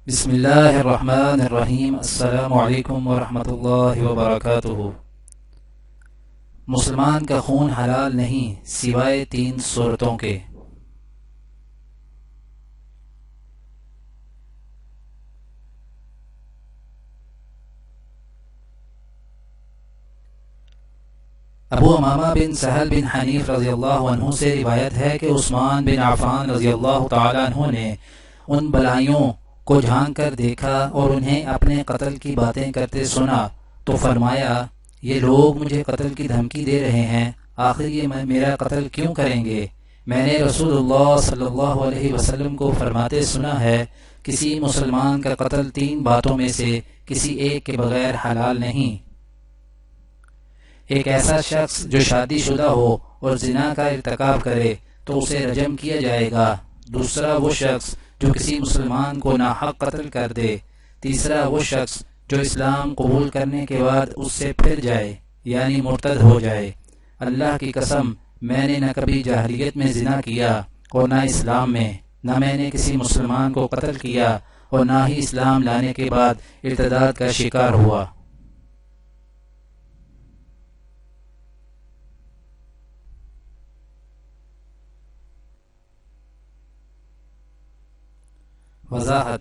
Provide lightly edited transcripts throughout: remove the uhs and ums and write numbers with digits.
بسم اللہ الرحمن الرحیم۔ السلام علیکم ورحمۃ اللہ وبرکاتہ۔ مسلمان کا خون حلال نہیں سوائے تین صورتوں کے۔ ابو امامہ بن سہل بن حنیف رضی اللہ عنہ سے روایت ہے کہ عثمان بن عفان رضی اللہ تعالیٰ عنہ نے ان بلائیوں کو جھانک کر دیکھا اور انہیں اپنے قتل کی باتیں کرتے سنا تو فرمایا، یہ لوگ مجھے قتل کی دھمکی دے رہے ہیں، آخر یہ میرا قتل کیوں کریں گے؟ میں نے رسول اللہ صلی اللہ علیہ وسلم کو فرماتے سنا ہے، کسی مسلمان کا قتل تین باتوں میں سے کسی ایک کے بغیر حلال نہیں۔ ایک ایسا شخص جو شادی شدہ ہو اور زنا کا ارتکاب کرے تو اسے رجم کیا جائے گا۔ دوسرا وہ شخص جو کسی مسلمان کو ناحق قتل کر دے۔ تیسرا وہ شخص جو اسلام قبول کرنے کے بعد اس سے پھر جائے یعنی مرتد ہو جائے۔ اللہ کی قسم، میں نے نہ کبھی جاہلیت میں زنا کیا اور نہ اسلام میں، نہ میں نے کسی مسلمان کو قتل کیا اور نہ ہی اسلام لانے کے بعد ارتداد کا شکار ہوا۔ وضاحت: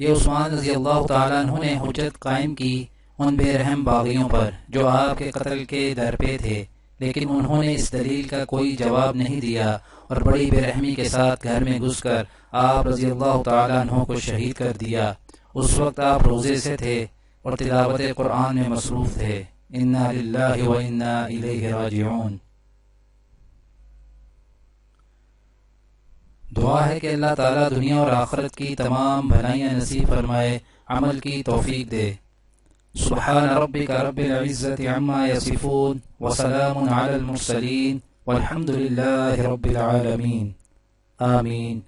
یہ عثمان رضی اللہ تعالیٰ عنہ نے حجت قائم کی ان بے رحم باغیوں پر جو آپ کے قتل کے در پہ تھے، لیکن انہوں نے اس دلیل کا کوئی جواب نہیں دیا اور بڑی بے رحمی کے ساتھ گھر میں گھس کر آپ رضی اللہ تعالیٰ عنہ کو شہید کر دیا۔ اس وقت آپ روزے سے تھے اور تلاوت قرآن میں مصروف تھے۔ انا للہ و انا الیہ راجعون۔ دعا ہے کہ اللہ تعالیٰ دنیا اور آخرت کی تمام بھلائیاں نصیب فرمائے، عمل کی توفیق دے۔ سبحان ربک رب العزت عما یصفون وسلام علی المرسلین والحمد للہ رب العالمین۔ آمین۔